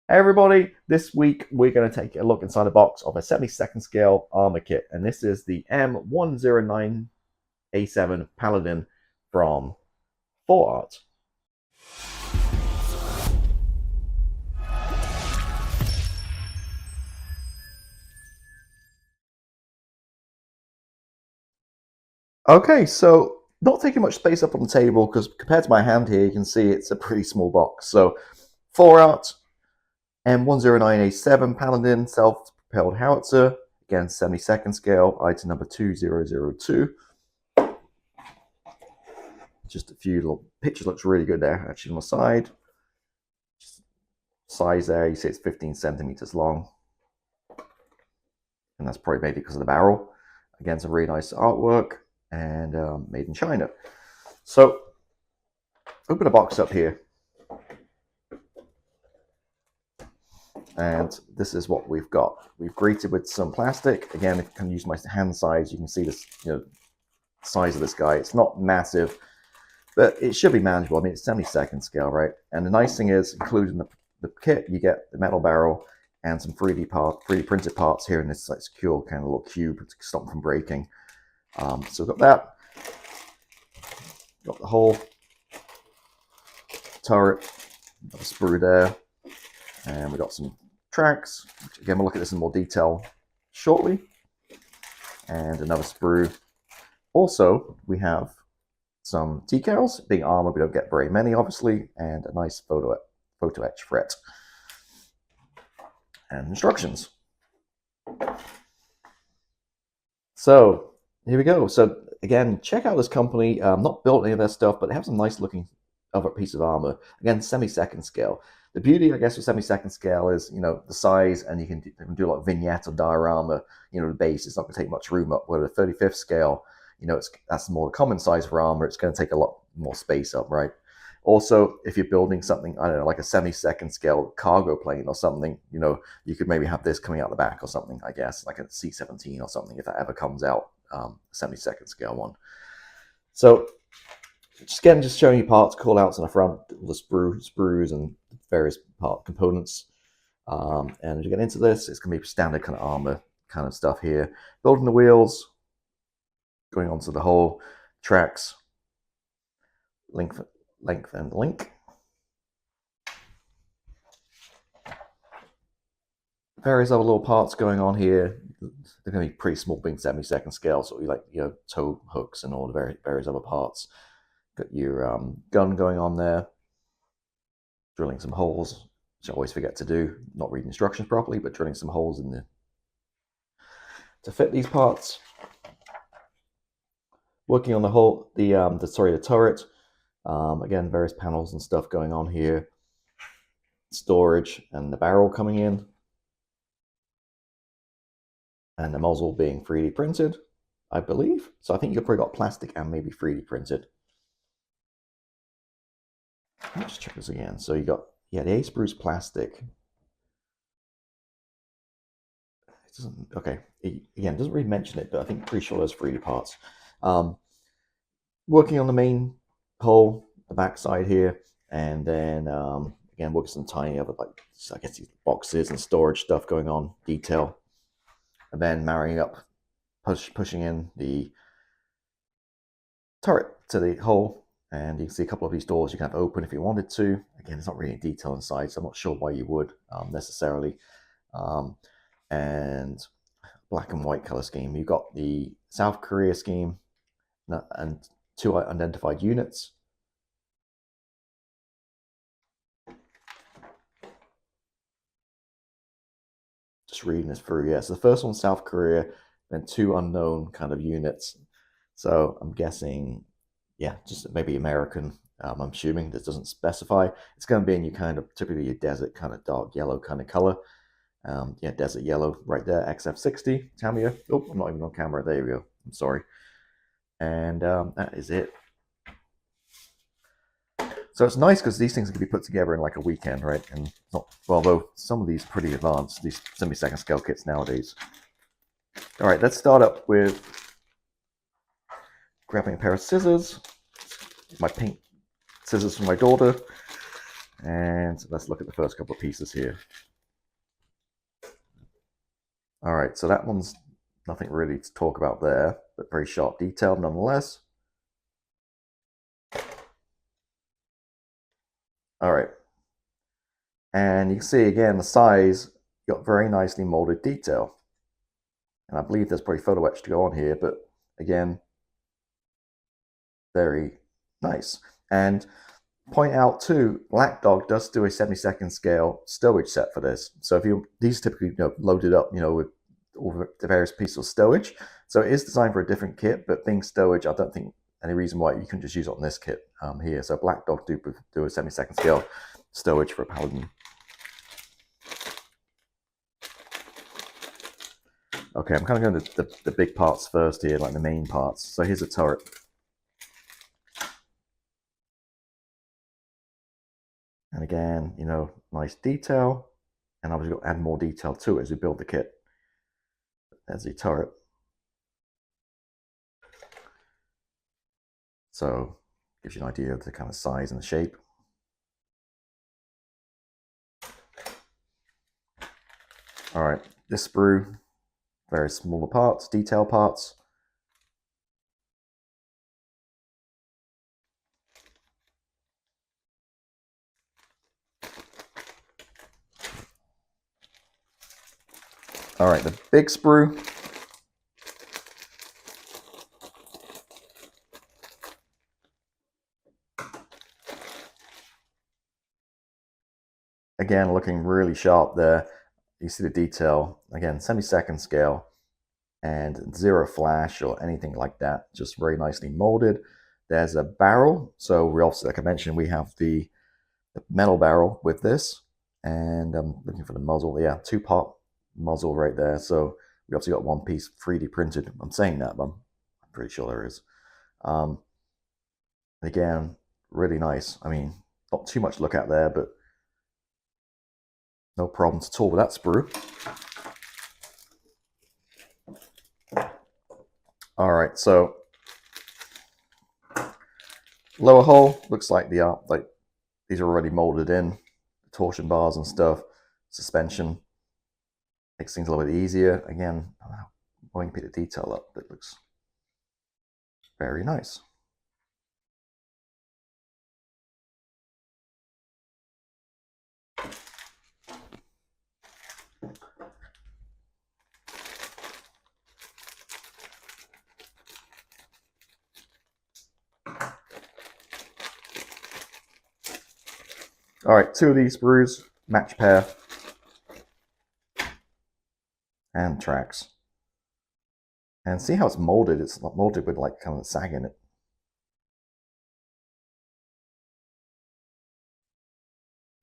Hey everybody, this week we're going to take a look inside a box of a 72nd scale armor kit, and this is the M109A7 Paladin from Foreart. Okay, so not taking much space up on the table because compared to my hand here, you can see it's a pretty small box. So Foreart M109A7 Paladin self-propelled howitzer, again 72nd scale, item number 2002. Just a few little pictures, looks really good there actually on the side. Size there, you see it's 15 centimeters long, and that's probably maybe because of the barrel. Again, some really nice artwork, and made in China. So open a box up here, and this is what we've got. We've greeted with some plastic. Again, if you can use my hand size, you can see this, size of this guy. It's not massive, but it should be manageable. I mean, it's 72nd scale, right? And the nice thing is, including the kit, you get the metal barrel and some 3D printed parts here in this like secure kind of little cube to stop them from breaking. So we've got that. Got the whole turret, got a sprue there, and we've got some tracks, which again we'll look at this in more detail shortly, and another sprue. Also, we have some decals. Being armor, we don't get very many, obviously, and a nice photo etch fret and instructions. So here we go. So again, check out this company. Not built any of their stuff, but they have some nice looking other piece of armor. Again, 72nd scale. The beauty, I guess, with 72nd scale is, the size, and you can do like vignette or diorama. The base, it's not going to take much room up. Where the 35th scale, that's more common size for armor. It's going to take a lot more space up, right? Also, if you're building something, I don't know, like a 72nd scale cargo plane or something, you could maybe have this coming out the back or something, I guess, like a C-17 or something, if that ever comes out, 72nd scale one. So, just showing you parts, call outs on the front, the sprues and various part components. And as you get into this, it's going to be standard kind of armor kind of stuff here. Building the wheels, going onto the whole tracks, length and link. Various other little parts going on here. They're going to be pretty small, being 72nd scale, so you like tow hooks and all the various other parts. Got your gun going on there. Drilling some holes, which I always forget to do. Not reading instructions properly, but drilling some holes in to fit these parts. Working on the turret. Again, various panels and stuff going on here. Storage and the barrel coming in. And the muzzle being 3D printed, I believe. So I think you've probably got plastic and maybe 3D printed. Let's check this again. So you got, the A-sprue's plastic. It doesn't, okay. Again, it doesn't really mention it, but I think pretty sure there's 3D parts. Working on the main hole, the back side here, and then again working some tiny other, like, I guess these boxes and storage stuff going on, detail, and then marrying up, pushing in the turret to the hole, and you can see a couple of these doors you can have open if you wanted to. Again, there's not really any detail inside, so I'm not sure why you would necessarily. And black and white color scheme. You've got the South Korea scheme and 2 unidentified units. Just reading this through, yeah. So the first one's South Korea, then 2 unknown kind of units. So I'm guessing, yeah, just maybe American. I'm assuming this doesn't specify. It's going to be in your kind of typically your desert kind of dark yellow kind of color. Yeah, desert yellow right there. XF60 Tamiya. Oh, I'm not even on camera. There we go. I'm sorry. And that is it. So it's nice because these things can be put together in like a weekend, right? And not, well, although some of these are pretty advanced, these 72nd scale kits nowadays. All right, let's start up with grabbing a pair of scissors. My pink scissors from my daughter. And let's look at the first couple of pieces here. All right, so that one's nothing really to talk about there, but very sharp detail nonetheless. All right, and you can see again the size got very nicely molded detail. And I believe there's probably photo etch to go on here, but again, very nice. And point out too, Black Dog does do a 72nd scale stowage set for this. So if you these typically loaded up, with all the various pieces of stowage. So it is designed for a different kit, but being stowage, I don't think any reason why you couldn't just use it on this kit here. So Black Dog do a 72nd scale stowage for a Paladin. Okay, I'm kind of going to the big parts first here, like the main parts. So here's a turret. And again, nice detail. And obviously got to add more detail to it as we build the kit. There's the turret. So gives you an idea of the kind of size and the shape. All right, this sprue, very smaller parts, detail parts. All right, the big sprue. Again, looking really sharp there. You see the detail. Again, 72nd scale and zero flash or anything like that. Just very nicely molded. There's a barrel. So we also, like I mentioned, we have the metal barrel with this. And I'm looking for the muzzle. Yeah, two-part muzzle right there. So we obviously got one piece 3D printed. I'm saying that, but I'm pretty sure there is. Again, really nice. I mean, not too much to look at there, but no problems at all with that sprue. All right, so lower hull looks like these are already molded in, torsion bars and stuff. Suspension makes things a little bit easier. Again, when you pick the detail up, it looks very nice. All right, two of these sprues, match pair, and tracks. And see how it's molded? It's not molded with like kind of sag in it.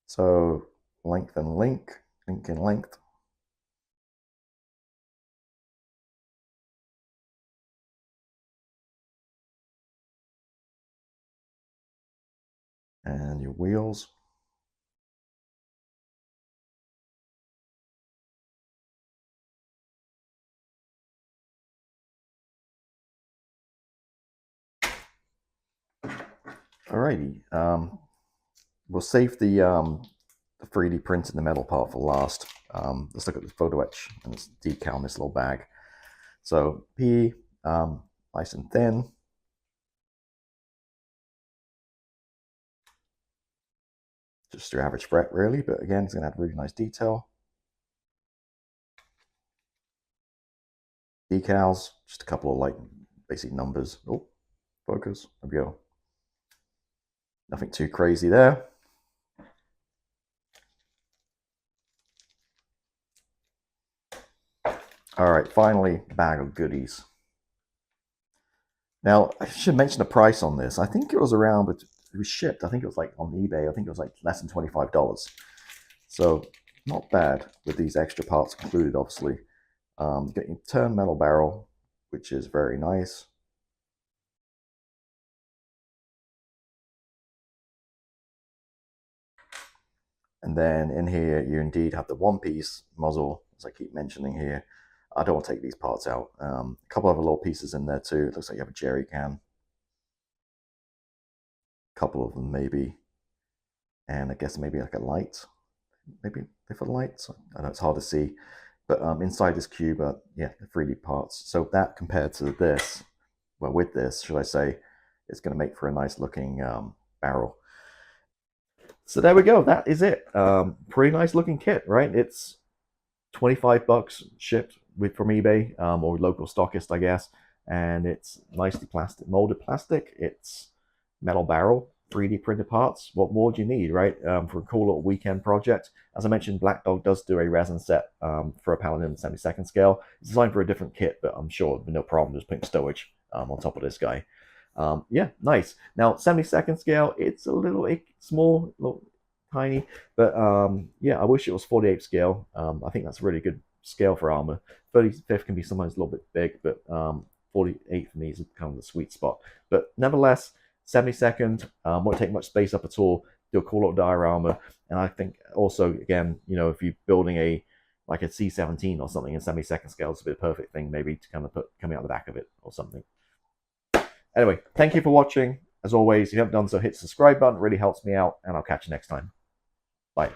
So length and link and length. And your wheels. Alrighty, we'll save the 3D print in the metal part for last. Let's look at the photo etch and this decal in this little bag. So P, nice and thin. Just your average fret really, but again, it's gonna add really nice detail. Decals, just a couple of like basic numbers. Oh, focus, there we go. Nothing too crazy there. All right, finally, bag of goodies. Now, I should mention the price on this. I think it was around, but it was shipped. I think it was like on eBay. I think it was like less than $25. So not bad with these extra parts included, obviously. Getting turn metal barrel, which is very nice. And then in here, you indeed have the one-piece muzzle, as I keep mentioning here. I don't want to take these parts out. A couple of little pieces in there too. It looks like you have a jerry can. A couple of them maybe. and I guess maybe like a light, maybe different lights. I know it's hard to see, but inside this cube are, yeah, the 3D parts. So that compared to this, well, with this, should I say, it's going to make for a nice looking barrel. So there we go. That is it. Pretty nice looking kit, right? It's $25 shipped from eBay or local stockist, I guess. And it's nicely molded plastic. It's metal barrel, 3D printed parts. What more do you need, right? For a cool little weekend project. As I mentioned, Black Dog does do a resin set for a Paladin 72nd scale. It's designed for a different kit, but I'm sure no problem just putting stowage on top of this guy. Yeah, nice. Now, 72nd scale, it's a little small, little tiny, but yeah, I wish it was 48th scale. I think that's a really good scale for armor. 35th can be sometimes a little bit big, but 48th for me is kind of the sweet spot. But nevertheless, 72nd won't take much space up at all. Do a cool little diorama, and I think also, again, you know, if you're building a like a C17 or something in 72nd scale, it's a bit perfect thing maybe to kind of put coming out the back of it or something. Anyway, thank you for watching. As always, if you haven't done so, hit the subscribe button. It really helps me out, and I'll catch you next time. Bye.